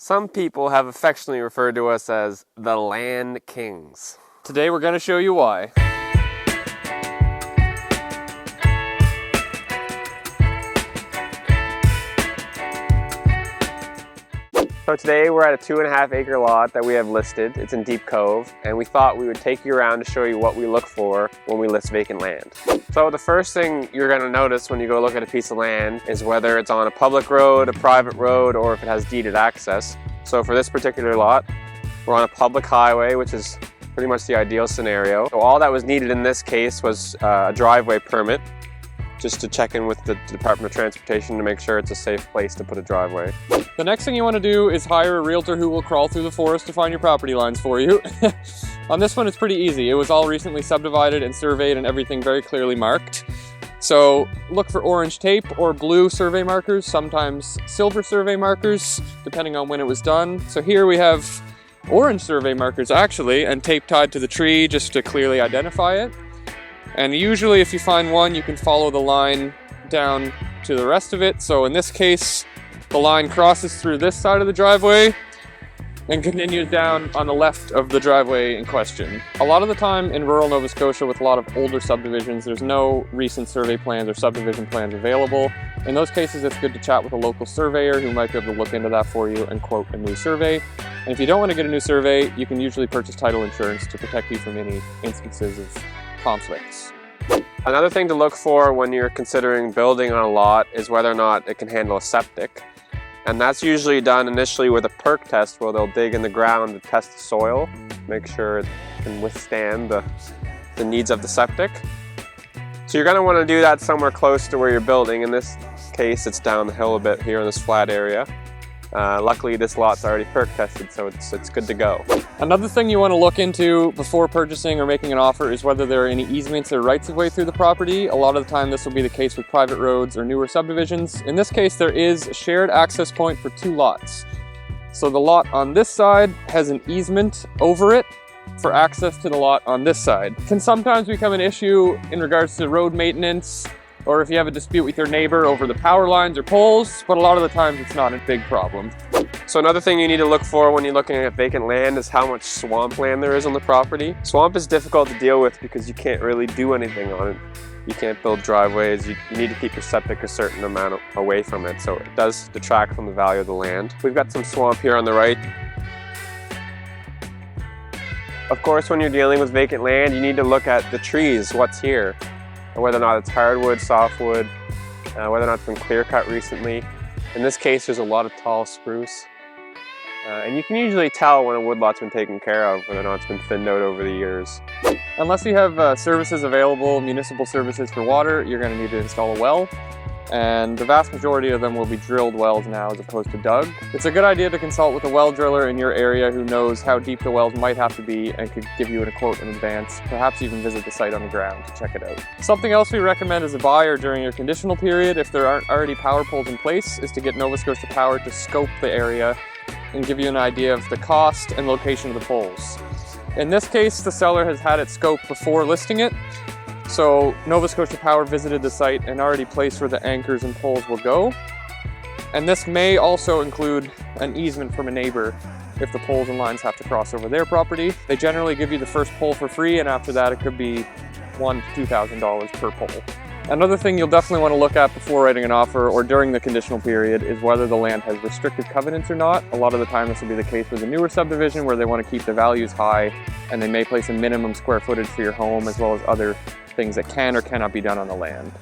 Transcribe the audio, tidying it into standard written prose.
Some people have affectionately referred to us as the Land Kings. Today we're going to show you why. So today we're at a 2.5 acre lot that we have listed. It's in Deep Cove, and we thought we would take you around to show you what we look for when we list vacant land. So the first thing you're going to notice when you go look at a piece of land is whether it's on a public road, a private road, or if it has deeded access. So for this particular lot, we're on a public highway, which is pretty much the ideal scenario. So all that was needed in this case was a driveway permit, just to check in with the Department of Transportation to make sure it's a safe place to put a driveway. The next thing you want to do is hire a realtor who will crawl through the forest to find your property lines for you. On this one, it's pretty easy. It was all recently subdivided and surveyed and everything very clearly marked. So look for orange tape or blue survey markers, sometimes silver survey markers, depending on when it was done. So here we have orange survey markers actually, and tape tied to the tree just to clearly identify it. And usually if you find one, you can follow the line down to the rest of it. So in this case, the line crosses through this side of the driveway and continues down on the left of the driveway in question. A lot of the time in rural Nova Scotia with a lot of older subdivisions, there's no recent survey plans or subdivision plans available. In those cases, it's good to chat with a local surveyor who might be able to look into that for you and quote a new survey. And if you don't want to get a new survey, you can usually purchase title insurance to protect you from any instances of conflicts. Another thing to look for when you're considering building on a lot is whether or not it can handle a septic. And that's usually done initially with a perk test where they'll dig in the ground to test the soil, make sure it can withstand the needs of the septic. So you're going to want to do that somewhere close to where you're building. In this case, it's down the hill a bit here in this flat area. Luckily, this lot's already perk tested, so it's good to go. Another thing you want to look into before purchasing or making an offer is whether there are any easements or rights of way through the property. A lot of the time this will be the case with private roads or newer subdivisions. In this case, there is a shared access point for two lots. So the lot on this side has an easement over it for access to the lot on this side. It can sometimes become an issue in regards to road maintenance, or if you have a dispute with your neighbor over the power lines or poles, but a lot of the times it's not a big problem. So another thing you need to look for when you're looking at vacant land is how much swampland there is on the property. Swamp is difficult to deal with because you can't really do anything on it. You can't build driveways, you need to keep your septic a certain amount away from it, so it does detract from the value of the land. We've got some swamp here on the right. Of course, when you're dealing with vacant land, you need to look at the trees, what's here. Whether or not it's hardwood, softwood, whether or not it's been clear cut recently. In this case, there's a lot of tall spruce. And you can usually tell when a woodlot's been taken care of, whether or not it's been thinned out over the years. Unless you have services available, municipal services for water, you're going to need to install a well. And the vast majority of them will be drilled wells now as opposed to dug. It's a good idea to consult with a well driller in your area who knows how deep the wells might have to be and could give you a quote in advance, perhaps even visit the site on the ground to check it out. Something else we recommend as a buyer during your conditional period, if there aren't already power poles in place, is to get Nova Scotia Power to scope the area and give you an idea of the cost and location of the poles. In this case, the seller has had it scoped before listing it, so Nova Scotia Power visited the site and already placed where the anchors and poles will go. And this may also include an easement from a neighbor if the poles and lines have to cross over their property. They generally give you the first pole for free, and after that it could be $1,000 to $2,000 per pole. Another thing you'll definitely want to look at before writing an offer or during the conditional period is whether the land has restricted covenants or not. A lot of the time this will be the case with a newer subdivision where they want to keep the values high, and they may place a minimum square footage for your home as well as other things that can or cannot be done on the land.